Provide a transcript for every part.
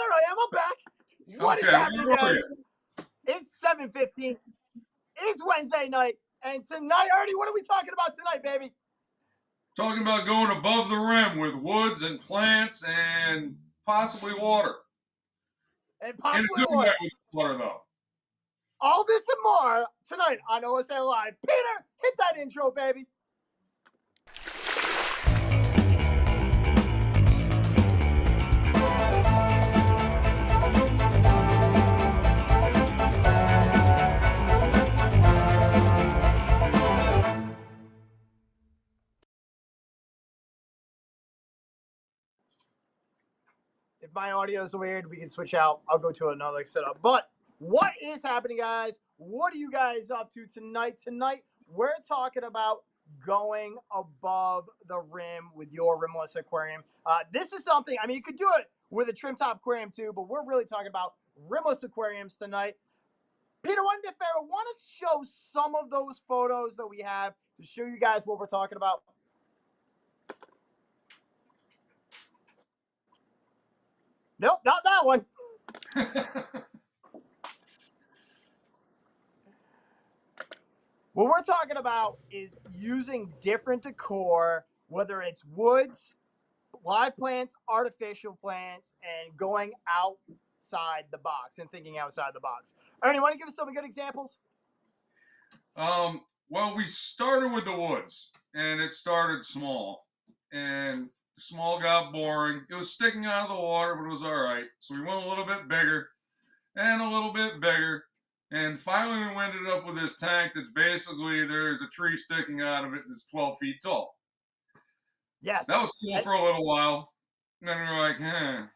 there I am. I'm back. What is Okay, happening, where are guys? you? It's 7:15. It's Wednesday night. And tonight, Ernie, what are we talking about tonight, baby? Talking about going above the rim with woods and plants and possibly water. And In a possibly good way water. with water, though. All this and more tonight on OSA Live. Peter, hit that intro, baby. If my audio is weird, we can switch out. I'll go to another setup. But what is happening, guys? What are you guys up to tonight? Tonight, we're talking about going above the rim with your rimless aquarium. This is something, I mean, you could do it with a trim top aquarium too, but we're really talking about rimless aquariums tonight. Peter, one bit favor, want to show some of those photos that we have to show you guys what we're talking about? Nope, not that one. What we're talking about is using different decor, whether it's woods, live plants, artificial plants, and going outside the box and thinking outside the box. Ernie, want to give us some good examples? Well, we started with the woods, and it started small. And small got boring. It was sticking out of the water, but it was all right. So we went a little bit bigger and a little bit bigger. And finally, we ended up with this tank that's basically there's a tree sticking out of it and it's 12 feet tall. Yes. That was cool for a little while. And then we were like,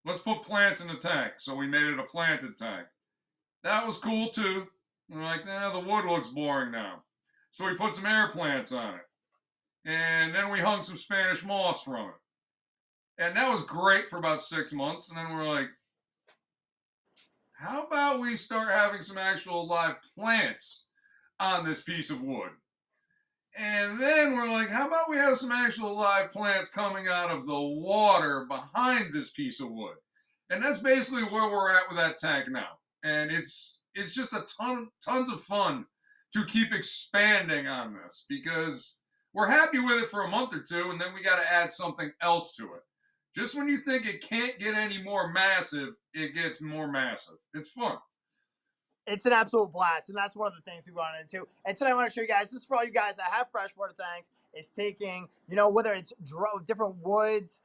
let's put plants in the tank. So we made it a planted tank. That was cool too. And we're like, the wood looks boring now. So we put some air plants on it. And then we hung some Spanish moss from it. And that was great for about 6 months. And then we're like, how about we start having some actual live plants on this piece of wood? And then we're like, how about we have some actual live plants coming out of the water behind this piece of wood? And that's basically where we're at with that tank now. And it's just tons of fun to keep expanding on this because we're happy with it for a month or two, and then we got to add something else to it. Just when you think it can't get any more massive, it gets more massive. It's fun. It's an absolute blast, and that's one of the things we run into. And today I want to show you guys, this is for all you guys that have freshwater tanks, is taking, whether it's different woods,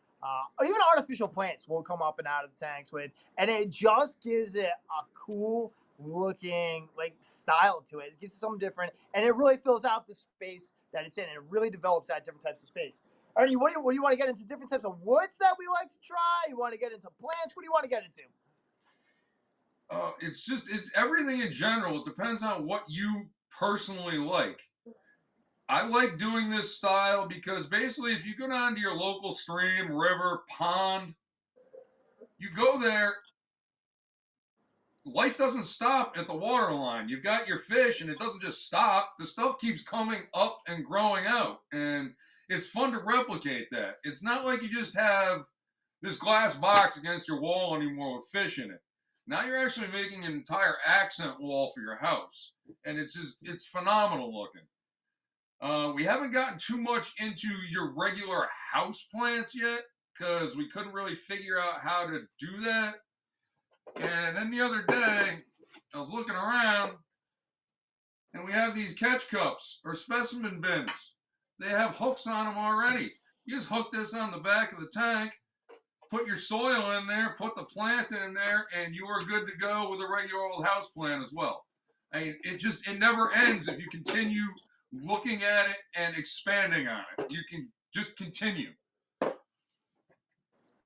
or even artificial plants will come up and out of the tanks with, and it just gives it a cool looking style to it. It gives it something different, and it really fills out the space that it's in, and it really develops that different types of space. Ernie, what do you want to get into? Different types of woods that we like to try? You want to get into plants? What do you want to get into? It's everything in general. It depends on what you personally like. I like doing this style because basically if you go down to your local stream, river, pond, you go there, life doesn't stop at the water line. You've got your fish and it doesn't just stop. The stuff keeps coming up and growing out. And it's fun to replicate that. It's not like you just have this glass box against your wall anymore with fish in it. Now you're actually making an entire accent wall for your house. And it's phenomenal looking. We haven't gotten too much into your regular house plants yet because we couldn't really figure out how to do that. And then the other day, I was looking around and we have these catch cups or specimen bins. They have hooks on them already. You just hook this on the back of the tank, put your soil in there, put the plant in there, and you are good to go with a regular old house plant as well. I mean, it never ends if you continue looking at it and expanding on it. You can just continue.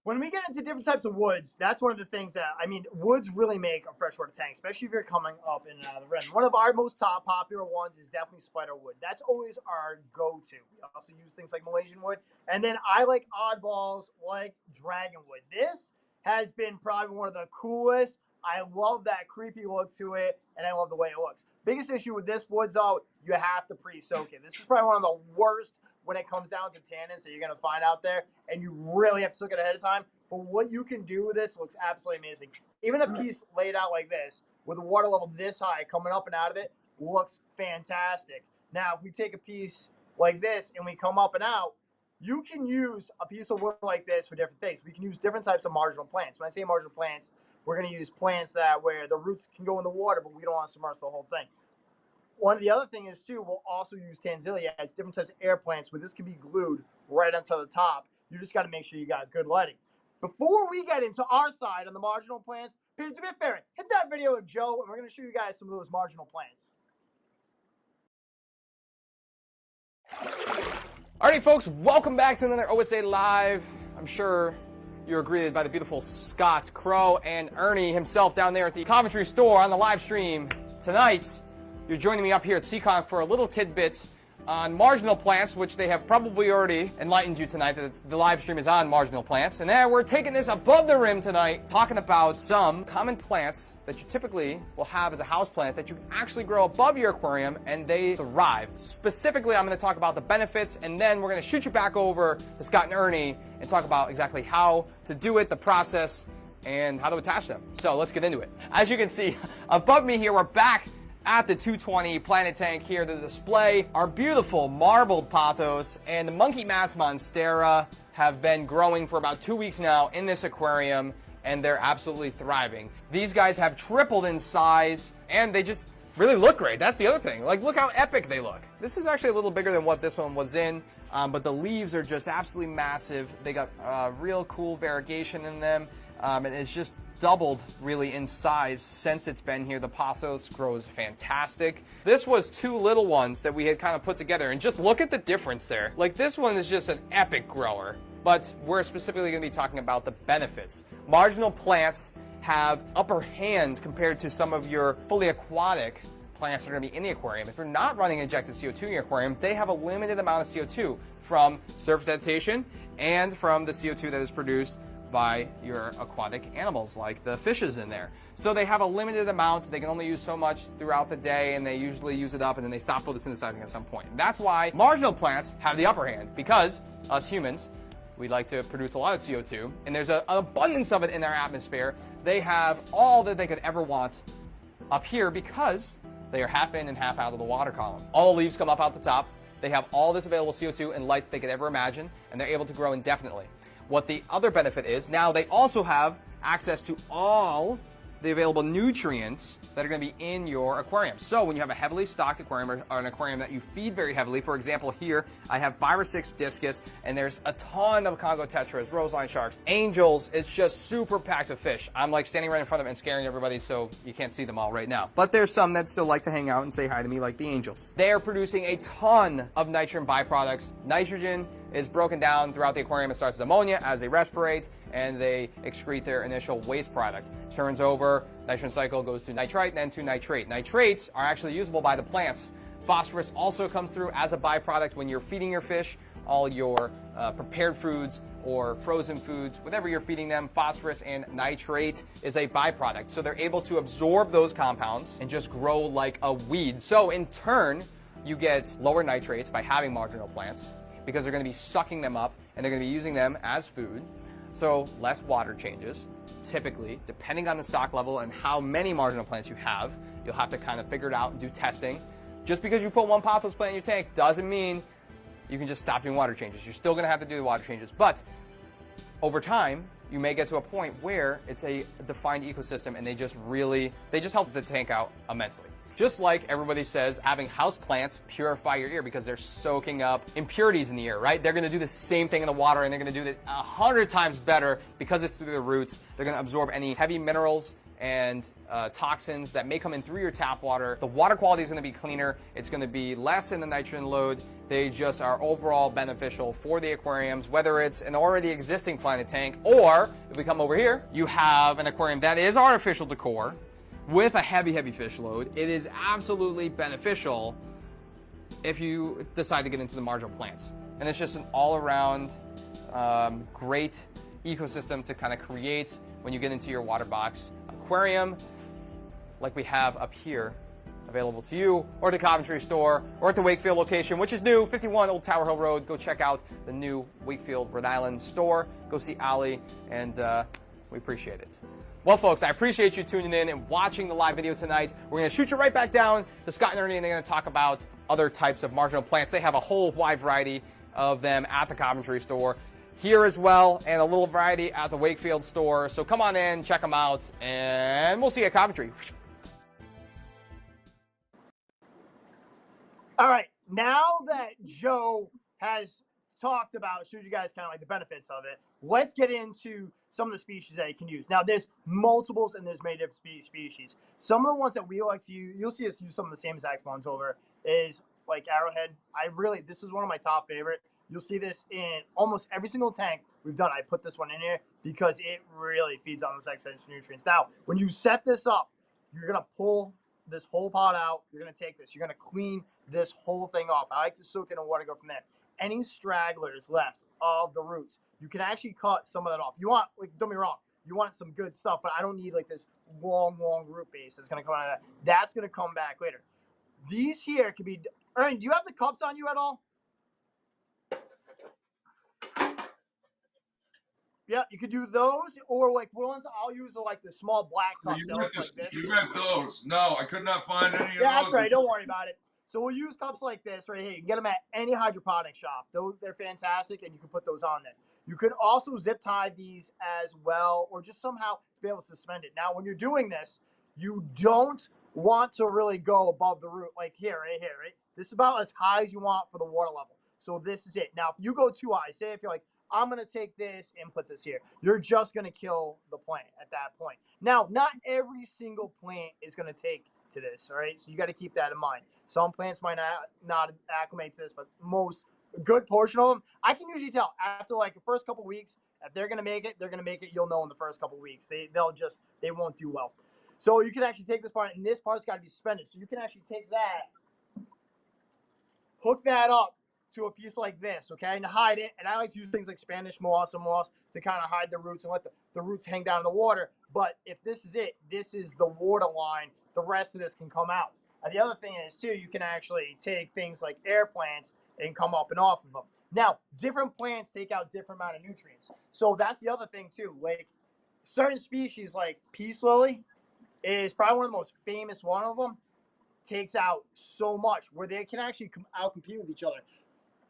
When we get into different types of woods, that's one of the things that, woods really make a freshwater tank, especially if you're coming up in and out of the rim. One of our most top popular ones is definitely spider wood. That's always our go-to. We also use things like Malaysian wood. And then I like oddballs like dragon wood. This has been probably one of the coolest. I love that creepy look to it, and I love the way it looks. Biggest issue with this wood, though, you have to pre-soak it. This is probably one of the worst when it comes down to tannins that you're going to find out there, and you really have to soak it ahead of time. but what you can do with this looks absolutely amazing. Even a piece laid out like this, with the water level this high coming up and out of it, looks fantastic. Now, if we take a piece like this and we come up and out, you can use a piece of wood like this for different things. We can use different types of marginal plants. When I say marginal plants, we're going to use plants that where the roots can go in the water, but we don't want to submerge the whole thing. One of the other thing is too, we'll also use tanziliads, different types of air plants where this can be glued right onto the top. You just got to make sure you got good lighting. Before we get into our side on the marginal plants, Peter, do me a favor, hit that video with Joe, and we're going to show you guys some of those marginal plants. Alrighty, folks, welcome back to another OSA Live. I'm sure you're greeted by the beautiful Scott, Crow, and Ernie himself down there at the Coventry store on the live stream. Tonight, you're joining me up here at Seekonk for a little tidbit on marginal plants, which they have probably already enlightened you tonight that the live stream is on marginal plants. And then we're taking this above the rim tonight, talking about some common plants that you typically will have as a house plant that you can actually grow above your aquarium and they thrive. Specifically, I'm going to talk about the benefits, and then we're going to shoot you back over to Scott and Ernie and talk about exactly how to do it, the process, and how to attach them. So let's get into it. As you can see, above me here, we're back at the 220 Planet Tank here to display our beautiful marbled pothos, and the monkey mass monstera have been growing for about 2 weeks now in this aquarium, and they're absolutely thriving. These guys have tripled in size, and they just really look great. That's the other thing. Like, look how epic they look. This is actually a little bigger than what this one was in, but the leaves are just absolutely massive. They got real cool variegation in them, and it's just doubled really in size since it's been here. The pothos grows fantastic. This was two little ones that we had kind of put together, and just look at the difference there. Like, this one is just an epic grower, but we're specifically going to be talking about the benefits. Marginal plants have upper hand compared to some of your fully aquatic plants that are going to be in the aquarium. If you're not running injected CO2 in your aquarium, they have a limited amount of CO2 from surface vegetation and from the CO2 that is produced by your aquatic animals, like the fishes in there. So they have a limited amount. They can only use so much throughout the day, and they usually use it up, and then they stop photosynthesizing at some point. That's why marginal plants have the upper hand, because us humans, we like to produce a lot of CO2, and there's an abundance of it in our atmosphere. They have all that they could ever want up here because they are half in and half out of the water column. All the leaves come up out the top. They have all this available CO2 and light they could ever imagine, and they're able to grow indefinitely. What the other benefit is, now they also have access to all the available nutrients that are going to be in your aquarium. So when you have a heavily stocked aquarium or an aquarium that you feed very heavily, for example, here I have 5 or 6 discus, and there's a ton of Congo tetras, roseline sharks, angels. It's just super packed with fish. I'm like standing right in front of them and scaring everybody, so you can't see them all right now. But there's some that still like to hang out and say hi to me, like the angels. They are producing a ton of nitrogen byproducts. Nitrogen is broken down throughout the aquarium. It starts as ammonia as they respirate, and they excrete their initial waste product. Turns over, nitrogen cycle goes to nitrite and then to nitrate. Nitrates are actually usable by the plants. Phosphorus also comes through as a byproduct when you're feeding your fish. All your prepared foods or frozen foods, whatever you're feeding them, phosphorus and nitrate is a byproduct. So they're able to absorb those compounds and just grow like a weed. So in turn, you get lower nitrates by having marginal plants, because they're going to be sucking them up and they're going to be using them as food. So less water changes. Typically, depending on the stock level and how many marginal plants you have, you'll have to kind of figure it out and do testing. Just because you put one pothos plant in your tank doesn't mean you can just stop doing water changes. You're still going to have to do the water changes. But over time, you may get to a point where it's a defined ecosystem and they just help the tank out immensely. Just like everybody says, having house plants purify your ear because they're soaking up impurities in the air, right? They're going to do the same thing in the water, and they're going to do it 100 times better because it's through the roots. They're going to absorb any heavy minerals and toxins that may come in through your tap water. The water quality is going to be cleaner. It's going to be less in the nitrogen load. They just are overall beneficial for the aquariums, whether it's an already existing Planet Tank, or if we come over here, you have an aquarium that is artificial decor with a heavy, heavy fish load. It is absolutely beneficial if you decide to get into the marginal plants. And it's just an all-around great ecosystem to kind of create when you get into your water box aquarium like we have up here available to you or at the Coventry store or at the Wakefield location, which is new, 51 Old Tower Hill Road. Go check out the new Wakefield, Rhode Island store. Go see Ali, and we appreciate it. Well, folks, I appreciate you tuning in and watching the live video tonight. We're going to shoot you right back down to Scott and Ernie, and they're going to talk about other types of marginal plants. They have a whole wide variety of them at the Coventry store here as well, and a little variety at the Wakefield store. So come on in, check them out, and we'll see you at Coventry. All right, now that Joe has talked about, showed you guys kind of like the benefits of it, let's get into some of the species that you can use. Now, there's multiples and there's many different species. Some of the ones that we like to use, you'll see us use some of the same exact ones over, is like arrowhead. This is one of my top favorite. You'll see this in almost every single tank we've done. I put this one in here because it really feeds on those excess nutrients. Now, when you set this up, you're going to pull this whole pot out. You're going to take this. You're going to clean this whole thing off. I like to soak it in water, go from there. Any stragglers left of the roots, you can actually cut some of that off. You want, like, don't be wrong, you want some good stuff, but I don't need like this long root base that's going to come out of that. That's going to come back later. These here could be, Ernie, do you have the cups on you at all? Yeah, you could do those, or like ones I'll use are like the small black cups that look like this. You got those. No, I could not find any of those. Yeah, that's right. Don't worry about it. So we'll use cups like this right here. You can get them at any hydroponic shop. They're fantastic, and you can put those on there. You can also zip tie these as well, or just somehow be able to suspend it. Now, when you're doing this, you don't want to really go above the root, like here, right here, right? This is about as high as you want for the water level. So this is it. Now, if you go too high, say if you're like, I'm going to take this and put this here, you're just going to kill the plant at that point. Now, not every single plant is going to take to this, all right? So you got to keep that in mind. Some plants might not acclimate to this, but most, a good portion of them, I can usually tell after like the first couple weeks, if they're going to make it, they're going to make it. You'll know in the first couple weeks. They won't do well. So you can actually take this part, and this part's got to be suspended. So you can actually take that, hook that up to a piece like this, okay, and hide it. And I like to use things like Spanish moss or moss to kind of hide the roots and let the roots hang down in the water. But if this is it, this is the water line, the rest of this can come out. And the other thing is, too, you can actually take things like air plants and come up and off of them. Now, different plants take out different amount of nutrients. So that's the other thing, too. Like, certain species, like peace lily, is probably one of the most famous one of them, takes out so much where they can actually out-compete with each other.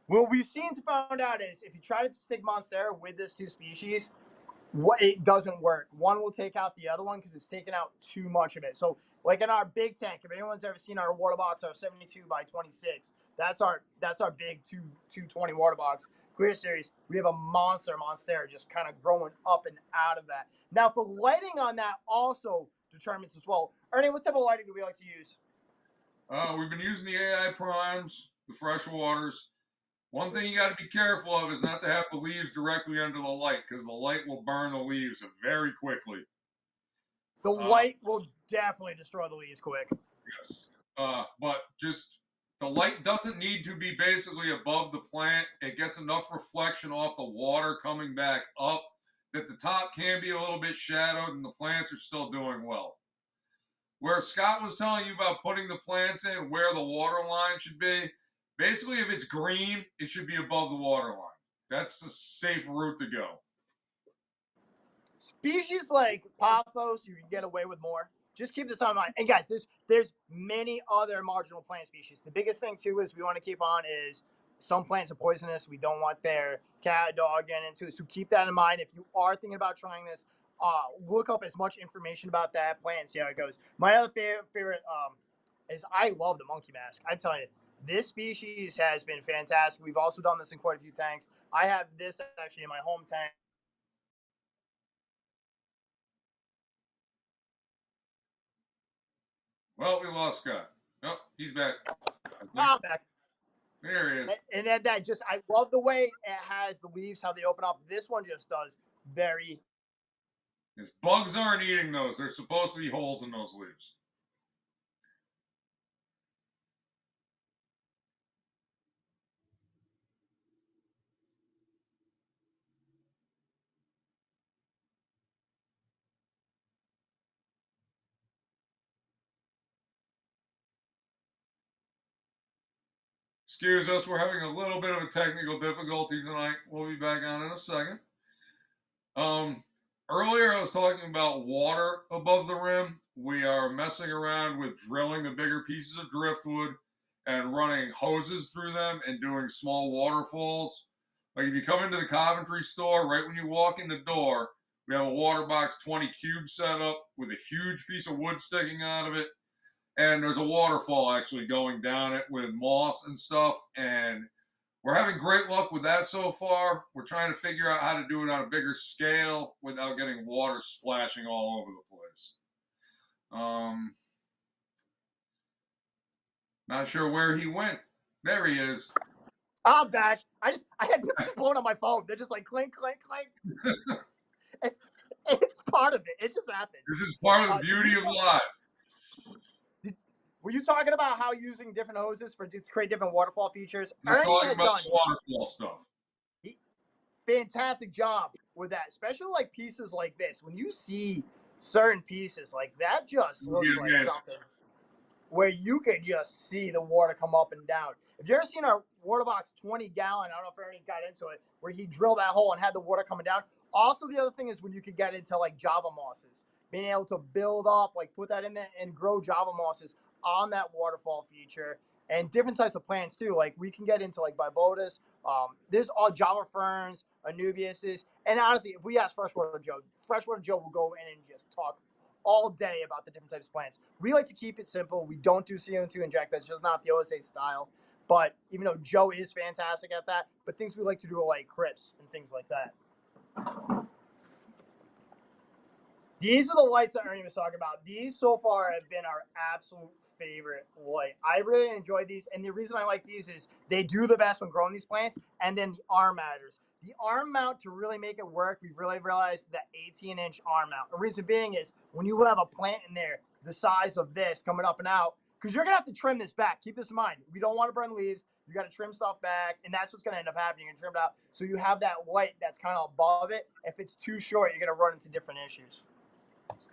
What we've seen to find out is if you try to stick Monstera with this two species, it doesn't work. One will take out the other one because it's taking out too much of it. So, like in our big tank, if anyone's ever seen our water box, our 72 by 26, that's our big 220 water box clear series. We have a Monstera just kind of growing up and out of that. Now, for lighting on that also determines as well. Ernie, what type of lighting do we like to use? We've been using the AI primes, the fresh waters. One thing you got to be careful of is not to have the leaves directly under the light, because the light will burn the leaves very quickly. The light will definitely destroy the leaves quick. Yes. But just the light doesn't need to be basically above the plant. It gets enough reflection off the water coming back up that the top can be a little bit shadowed and the plants are still doing well. Where Scott was telling you about putting the plants in where the water line should be, basically if it's green, it should be above the water line. That's a safe route to go. Species like pothos, you can get away with more. Just keep this on mind. And guys, there's many other marginal plant species. The biggest thing too is we want to keep on is some plants are poisonous. We don't want their cat, dog getting into it. So keep that in mind. If you are thinking about trying this, look up as much information about that plant and see how it goes. My other favorite is I love the monkey mask. I tell you, this species has been fantastic. We've also done this in quite a few tanks. I have this actually in my home tank. Well, we lost Scott. Oh, he's back. Back. There he is. And that just, I love the way it has the leaves, how they open up. This one just does very. His bugs aren't eating those. There's supposed to be holes in those leaves. Excuse us, we're having a little bit of a technical difficulty tonight. We'll be back on in a second. Earlier I was talking about water above the rim. We are messing around with drilling the bigger pieces of driftwood and running hoses through them and doing small waterfalls. Like if you come into the Coventry store, right when you walk in the door, we have a water box 20 cube set up with a huge piece of wood sticking out of it. And there's a waterfall actually going down it with moss and stuff. And we're having great luck with that so far. We're trying to figure out how to do it on a bigger scale without getting water splashing all over the place. Not sure where he went. There he is. I'm back. I had people blowing on my phone. They're just like clink, clink, clink. it's part of it. It just happens. This is part of the beauty of live. Were you talking about how using different hoses to create different waterfall features? I was talking about the waterfall stuff. Fantastic job with that, especially like pieces like this. When you see certain pieces like that, just looks like something where you could just see the water come up and down. If you ever seen our water box 20-gallon, I don't know if Ernie got into it, where he drilled that hole and had the water coming down. Also, the other thing is when you could get into like Java mosses, being able to build up, like put that in there and grow Java mosses on that waterfall feature, and different types of plants too. Like we can get into like Bibotus. There's all Java ferns, Anubiuses, and honestly, if we ask Freshwater Joe will go in and just talk all day about the different types of plants. We like to keep it simple. We don't do CO2 inject. That's just not the OSA style. But even though Joe is fantastic at that, but things we like to do are like crypts and things like that. These are the lights that Ernie was talking about. These so far have been our absolute favorite light. I really enjoy these, and the reason I like these is they do the best when growing these plants, and then the arm matters. The arm mount, to really make it work, we've really realized that 18-inch arm mount. The reason being is when you have a plant in there the size of this coming up and out, because you're going to have to trim this back. Keep this in mind. We don't want to burn leaves. You got to trim stuff back, and that's what's going to end up happening. You're going to trim it out so you have that light that's kind of above it. If it's too short, you're going to run into different issues.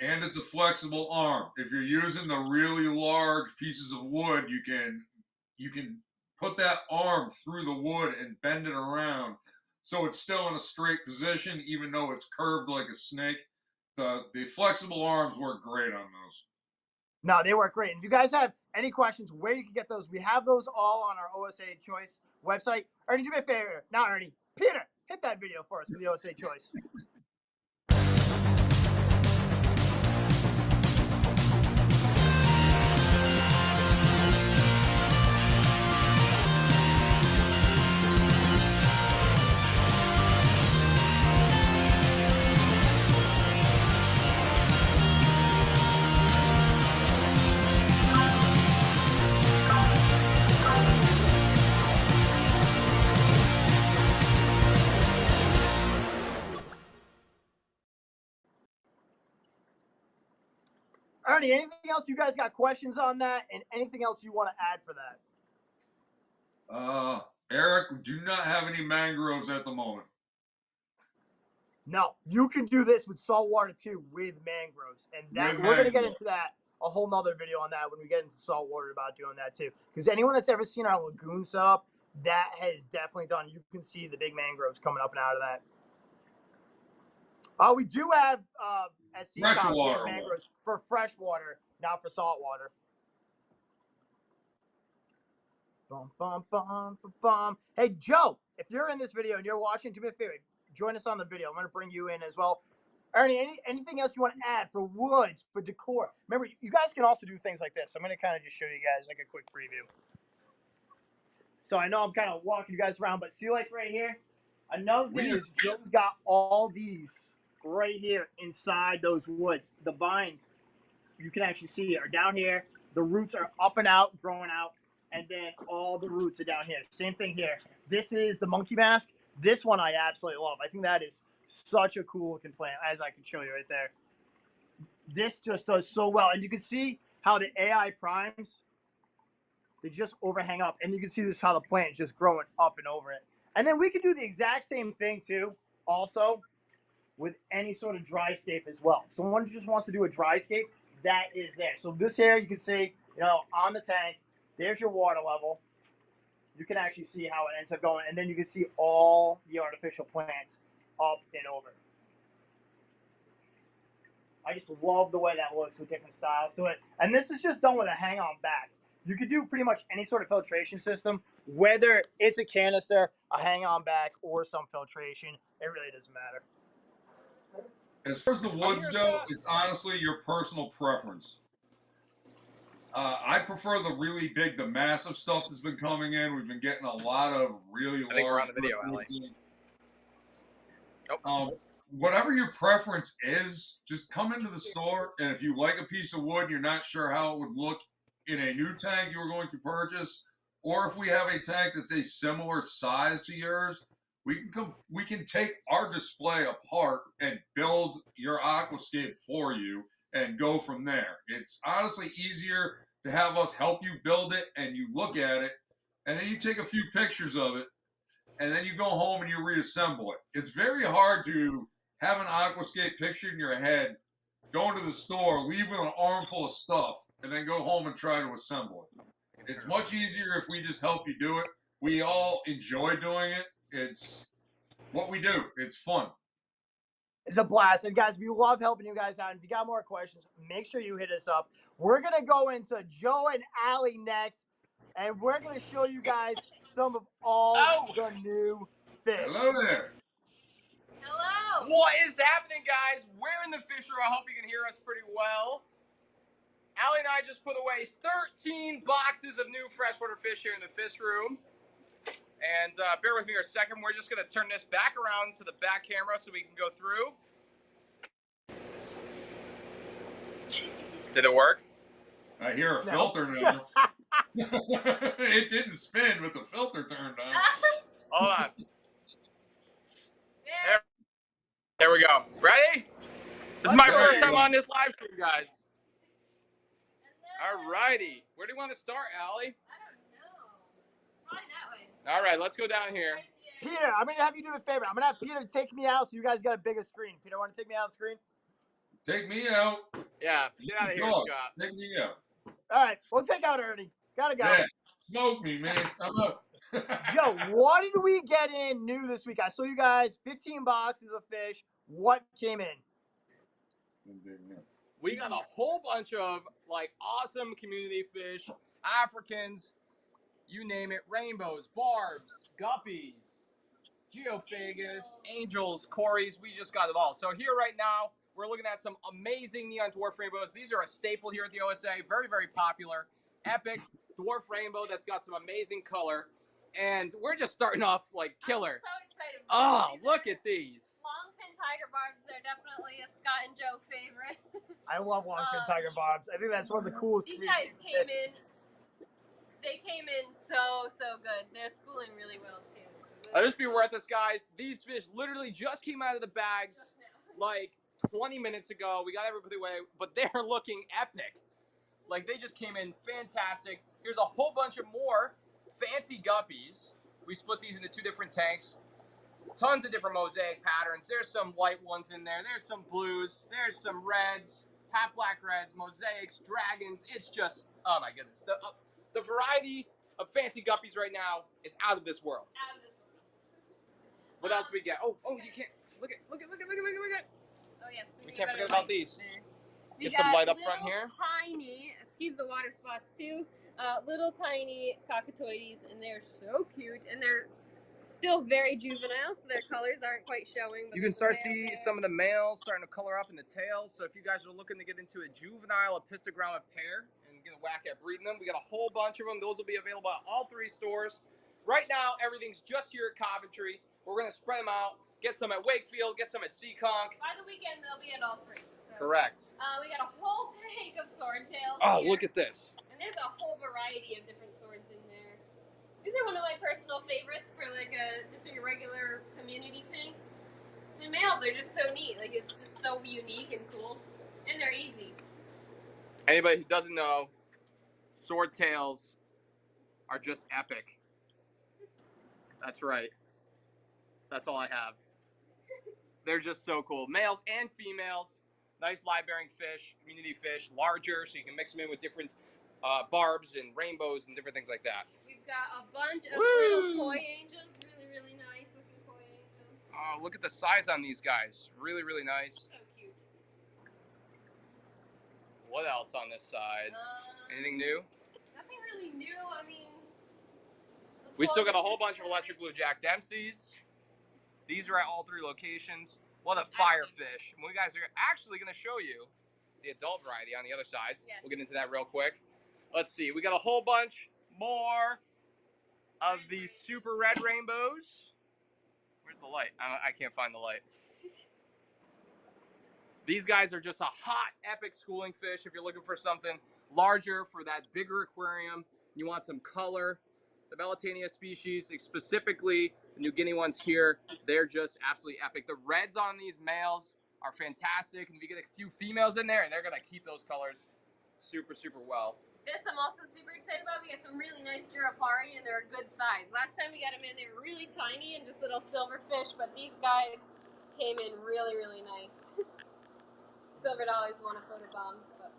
And it's a flexible arm. If you're using the really large pieces of wood, you can put that arm through the wood and bend it around so it's still in a straight position, even though it's curved like a snake. The flexible arms work great on those. No, they work great. And if you guys have any questions where you can get those, we have those all on our OSA Choice website. Ernie, do me a favor. Not Ernie. Peter, hit that video for us for the OSA Choice. Ernie, anything else you guys got questions on that, and anything else you want to add for that? Eric, do not have any mangroves at the moment. No, you can do this with saltwater too, with mangroves, and that we're gonna get into that a whole nother video on that when we get into saltwater about doing that too. Because anyone that's ever seen our lagoon setup, that has definitely done. You can see the big mangroves coming up and out of that. We do have at freshwater mangroves for freshwater, not for saltwater. Bum, bum, bum, bum, bum. Hey, Joe, if you're in this video and you're watching, do me a favor, join us on the video. I'm going to bring you in as well. Ernie, anything else you want to add for woods, for decor? Remember, you guys can also do things like this. I'm going to kind of just show you guys like a quick preview. So I know I'm kind of walking you guys around, but see like right here? Another thing is Joe's got all these right here inside those woods. The vines, you can actually see, are down here. The roots are up and out, growing out, and then all the roots are down here. Same thing here. This is the monkey mask. This one I absolutely love. I think that is such a cool looking plant, as I can show you right there. This just does so well. And you can see how the AI primes, they just overhang up. And you can see this how the plant is just growing up and over it. And then we can do the exact same thing too, also, with any sort of dry scape as well. Someone just wants to do a dry scape, that is there. So this here, you can see, on the tank, there's your water level. you can actually see how it ends up going, and then you can see all the artificial plants up and over. I just love the way that looks with different styles to it. And this is just done with a hang-on back. You could do pretty much any sort of filtration system, whether it's a canister, a hang-on back, or some filtration. It really doesn't matter. As far as the woods go, it's honestly your personal preference. I prefer the really big, the massive stuff that's been coming in. We've been getting a lot of really large. I think we're on the video, Allie. Whatever your preference is, just come into the store, and if you like a piece of wood, you're not sure how it would look in a new tank you were going to purchase, or if we have a tank that's a similar size to yours, we can take our display apart and build your aquascape for you and go from there. It's honestly easier to have us help you build it, and you look at it, and then you take a few pictures of it, and then you go home and you reassemble it. It's very hard to have an aquascape pictured in your head, go into the store, leave with an armful of stuff, and then go home and try to assemble it. It's much easier if we just help you do it. We all enjoy doing it. It's what we do. It's fun. It's a blast. And guys, we love helping you guys out. If you got more questions, make sure you hit us up. We're going to go into Joe and Allie next, and we're going to show you guys some of all the new fish. Hello there. Hello. What is happening, guys? We're in the fish room. I hope you can hear us pretty well. Allie and I just put away 13 boxes of new freshwater fish here in the fish room. And bear with me for a second. We're just going to turn this back around to the back camera so we can go through. Did it work? I hear a filter now. It didn't spin, but the filter turned on. Hold on. There we go. Ready? This is my first time on this live stream, guys. All righty. Where do you want to start, Allie? I don't know. Probably that way. All right, let's go down here. Peter, I'm going to have you do a favor. I'm going to have Peter take me out so you guys got a bigger screen. Peter, want to take me out of the screen? Take me out. Yeah, get out of here, Scott. Take me out. All right, we'll take out Ernie. Gotta go. Yeah, smoke me, man. I'm up. Joe, what did we get in new this week? I saw you guys 15 boxes of fish. What came in? We got a whole bunch of like awesome community fish, Africans, you name it, rainbows, barbs, guppies, geophagus, angels, cories. We just got it all. So here right now, we're looking at some amazing neon dwarf rainbows. These are a staple here at the OSA. Very, very popular. Epic dwarf rainbow that's got some amazing color. And we're just starting off like killer. I'm so excited. Oh, look at these. Longfin tiger barbs. They're definitely a Scott and Joe favorite. I love longfin tiger barbs. I think that's one of the coolest. These guys came in. They came in so good. They're schooling really well too. I'll just be worth this, guys. These fish literally just came out of the bags like 20 minutes ago. We got everybody away, but they're looking epic. Like they just came in fantastic. Here's a whole bunch of more fancy guppies. We split these into two different tanks. Tons of different mosaic patterns. There's some white ones in there. There's some blues. There's some reds, half black reds, mosaics, dragons. It's just, oh my goodness. The variety of fancy guppies right now is out of this world. Out of this world. What else we get? Oh, you can't. Look at. Oh yes. We can't forget about these. We Get some got light up front here. Tiny, excuse the water spots too. Little tiny cockatoides, and they're so cute, and they're still very juvenile, so their colors aren't quite showing. You can start to see some of the males starting to color up in the tails. So if you guys are looking to get into a juvenile epistogramma pair and get a whack at breeding them, we got a whole bunch of them. Those will be available at all three stores. Right now, everything's just here at Coventry. We're going to spread them out. Get some at Wakefield. Get some at Seekonk. By the weekend, they'll be at all three. So, Correct. We got a whole tank of swordtails. Oh, here. look at this. And there's a whole variety of different swords in there. These are one of my personal favorites for like just a regular community tank. The males are just so neat. Like it's just so unique and cool, and they're easy. Anybody who doesn't know, swordtails are just epic. That's right. That's all I have. They're just so cool. Males and females. Nice live-bearing fish, community fish, larger, so you can mix them in with different barbs and rainbows and different things like that. We've got a bunch of little koi angels. Really, really nice looking koi angels. Oh, look at the size on these guys. Really, really nice. So cute. What else on this side? Anything new? Nothing really new. I mean, We still got a whole bunch of electric blue Jack Dempseys. These are at all 3 locations. What a firefish. And we guys are actually going to show you the adult variety on the other side. Yes. We'll get into that real quick. Let's see. We got a whole bunch more of these super red rainbows. Where's the light? I can't find the light. These guys are just a hot, epic schooling fish. If you're looking for something larger for that bigger aquarium, you want some color. The Melitania species, specifically the New Guinea ones here, they're just absolutely epic. The reds on these males are fantastic. And if you get a few females in there, and they're going to keep those colors super, super well. This I'm also super excited about. We got some really nice Jurapari, and they're a good size. Last time we got them in, they were really tiny and just little silver fish, but these guys came in really, really nice. Silver always want to photobomb, but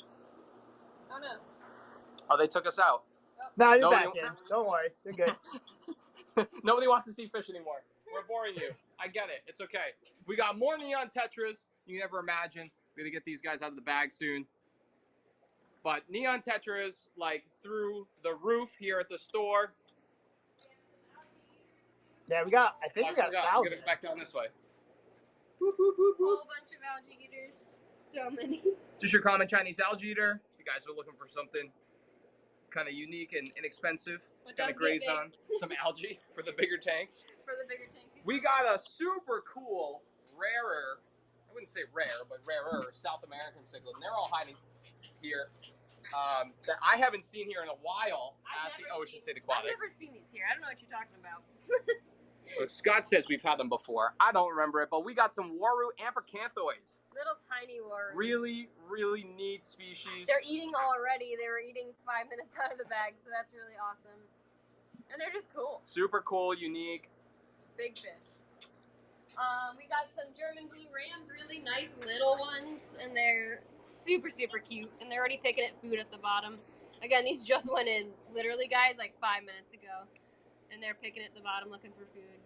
I don't know. Oh, they took us out. No, you're Nobody- back in. Don't worry. You're good. Nobody wants to see fish anymore. We're boring you. I get it. It's okay. We got more neon tetras you can never imagine. We're going to get these guys out of the bag soon. But neon tetras, like, through the roof here at the store. Yeah, we got, I think we got We're 1,000. going to go back down this way. A whole bunch of algae eaters. So many. Just your common Chinese algae eater. If you guys are looking for something kind of unique and inexpensive, What kind of does graze get big? on some algae for the bigger tanks. For the bigger tanks. We got a super cool, rarer, I wouldn't say rare, but rarer South American cichlid. And they're all hiding here that I haven't seen here in a while at the Ocean State Aquatics. I've never seen these here. I don't know what you're talking about. Look, Scott says we've had them before. I don't remember it, but we got some Waru ampercanthoids. Little tiny worms. Really, really neat species. They're eating already. They were eating 5 minutes out of the bag, so that's really awesome. And they're just cool. Super cool, unique. Big fish. We got some German blue rams, really nice little ones, and they're super, super cute. And they're already picking at food at the bottom. Again, these just went in, literally, guys, like 5 minutes ago. And they're picking at the bottom looking for food.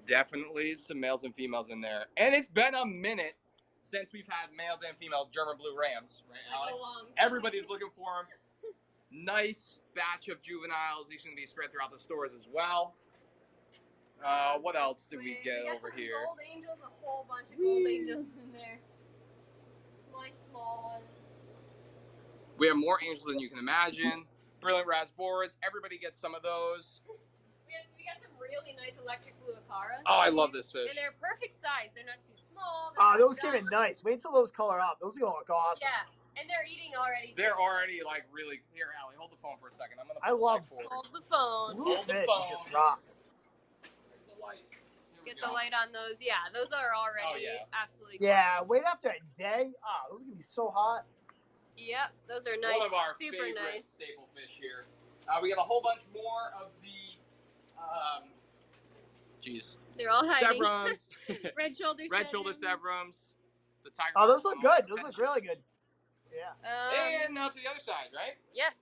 Definitely some males and females in there. And it's been a minute since we've had males and female German blue rams, right, Like Allie? a long time. Everybody's looking for them. Nice batch of juveniles. These are going to be spread throughout the stores as well. What else did we get got over some here? Gold angels, a whole bunch of gold angels in there. Nice small ones. We have more angels than you can imagine. Brilliant rasboras. Everybody gets some of those. We got some really nice electric blue acaras. Oh, I love this fish. And they're perfect size. They're not too small. Oh, They're those not came in dumb. nice. Wait till those color up. Those are going to look awesome. Yeah, and they're eating already. They're too. already like really. Here, Allie, hold the phone for a second. I'm gonna. I love- forward. Hold the phone. Blue Hold the fish phone. just rock. There's the light. Here we Get go. the light on those. Yeah, those are already yeah. absolutely Yeah, gorgeous. wait after a day. Oh, those are going to be so hot. Yep, those are nice. One of our Super favorite nice. staple fish here. We got a whole bunch more of the. They're all hiding. Sebrums. Red shoulder. Red shoulder sebrums. sebrums. The tiger. Oh, those look barb, good. Those look really good. Yeah. And now to the other side, right? Yes.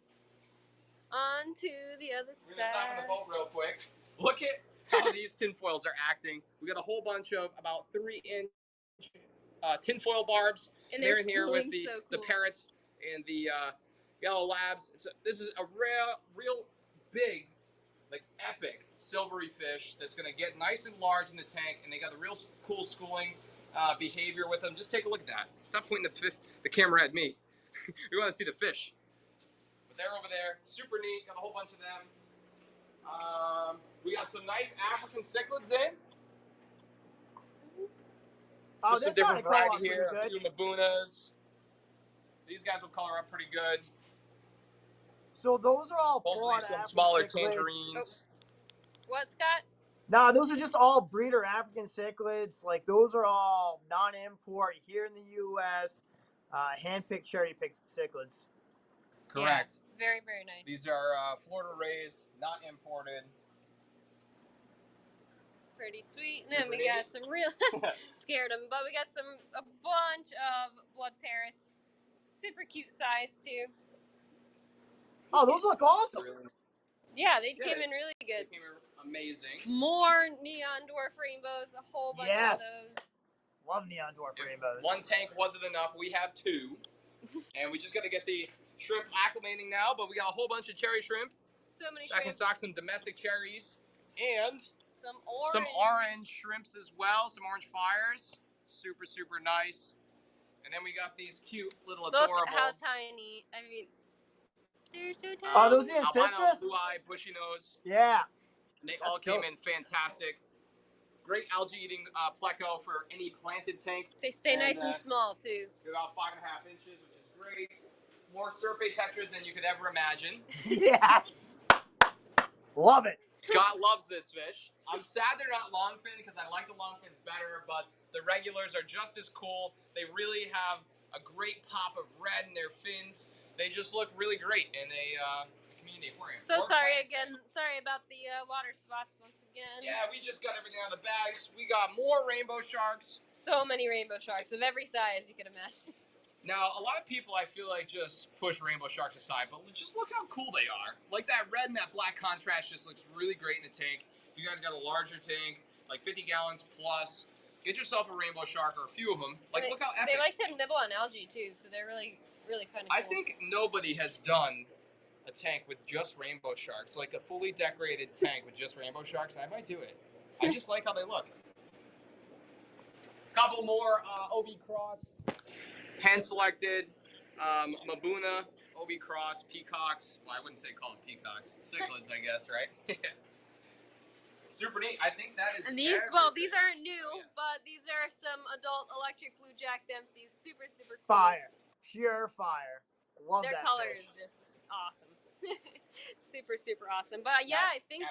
On to the other We're gonna stop on the side. boat real quick. Look at how these tinfoils are acting. We got a whole bunch of about 3-inch tinfoil barbs. And They're they're in here with schooling so the cool. parrots and the yellow labs. This is a real big, like epic silvery fish that's gonna get nice and large in the tank, and they got a real cool schooling behavior with them. Just take a look at that. Stop pointing the camera at me. We want to see the fish. But they're over there, super neat. Got a whole bunch of them. We got some nice African cichlids in. Oh, Just some this different ought to color up variety here. A pretty few good. Mabunas. These guys will color up pretty good. So those are all Hopefully full-on some African smaller cichlids. tangerines. What, Scott? No, those are just all breeder African cichlids. Like, those are all non-import here in the U.S. Hand-picked, cherry-picked cichlids. Correct. Very, very nice. These are Florida raised, not imported. Pretty sweet. And then Super we neat. got some real scared them, but we got a bunch of blood parrots. Super cute size too. Oh, those look awesome. Yeah, they came in really good. They came in amazing. More neon dwarf rainbows, a whole bunch of those. Love neon dwarf rainbows. One tank wasn't enough. We have 2. And we just got to get the shrimp acclimating now, but we got a whole bunch of cherry shrimp. So many Back in shrimp. stock, some domestic cherries. And some orange shrimps as well, some orange fires. Super, super nice. And then we got these cute little adorable. Look how tiny. I mean, they're so tiny. Oh, those are albino, blue-eye, bushy nose. Yeah. And they all came in fantastic. Great algae-eating pleco for any planted tank. They stay nice and small, too. They're about 5.5 inches, which is great. More serpent textures than you could ever imagine. Yes. Love it. Scott loves this fish. I'm sad they're not longfin because I like the longfins better, but the regulars are just as cool. They really have a great pop of red in their fins. They just look really great in a community aquarium. So sorry again. Sorry about the water spots once again. Yeah, we just got everything out of the bags. We got more rainbow sharks. So many rainbow sharks of every size you could imagine. Now, a lot of people, I feel like, just push rainbow sharks aside, but just look how cool they are. Like, that red and that black contrast just looks really great in the tank. If you guys got a larger tank, like 50 gallons plus, get yourself a rainbow shark or a few of them. Like, look how epic. They like to nibble on algae, too, so they're really, really kind of cool. I think nobody has done a tank with just rainbow sharks. Like, a fully decorated tank with just rainbow sharks. I might do it. I just like how they look. Couple more OB Cross. Hand-selected Mabuna, OB Cross, peacocks. Well, I wouldn't say call them peacocks. Cichlids, I guess, right? Super neat. I think that is. And these, well, these aren't new, but these are some adult electric blue Jack Dempseys. Super, super cool. Fire. Pure fire. Love Their that color fish. is just awesome. Super, super awesome. But yeah, I think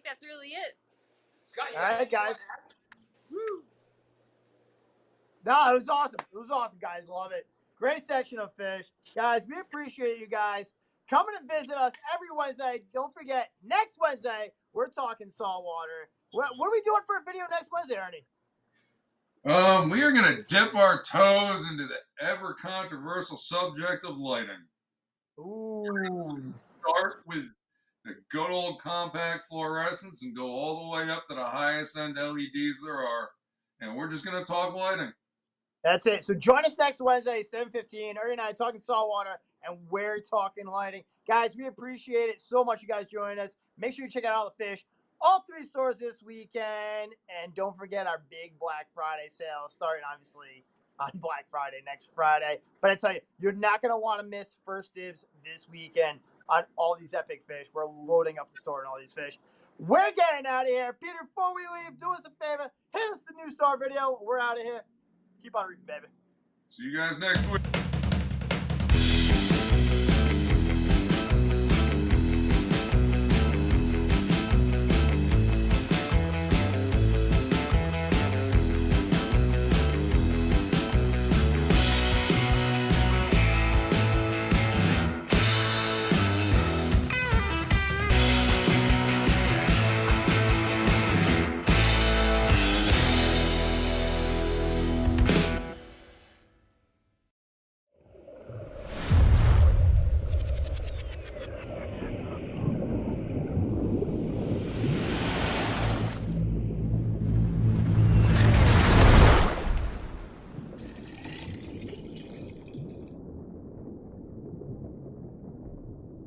that's really it. Scott, all right, guys. Woo. No, it was awesome. It was awesome, guys. Love it. Great section of fish. Guys, we appreciate you guys coming to visit us every Wednesday. Don't forget, next Wednesday, we're talking saltwater. What are we doing for a video next Wednesday, Ernie? We are going to dip our toes into the ever controversial subject of lighting. Ooh. Start with the good old compact fluorescents and go all the way up to the highest end LEDs there are. And we're just going to talk lighting. That's it. So join us next Wednesday, 7:15. Ernie and I talking saltwater, and we're talking lighting. Guys, we appreciate it so much you guys joining us. Make sure you check out all the fish. All 3 stores this weekend. And don't forget our big Black Friday sale starting, obviously, on Black Friday, next Friday. But I tell you, you're not going to want to miss First Dibs this weekend on all these epic fish. We're loading up the store on all these fish. We're getting out of here. Peter, before we leave, do us a favor. Hit us the new star video. We're out of here. Keep on reading, baby. See you guys next week.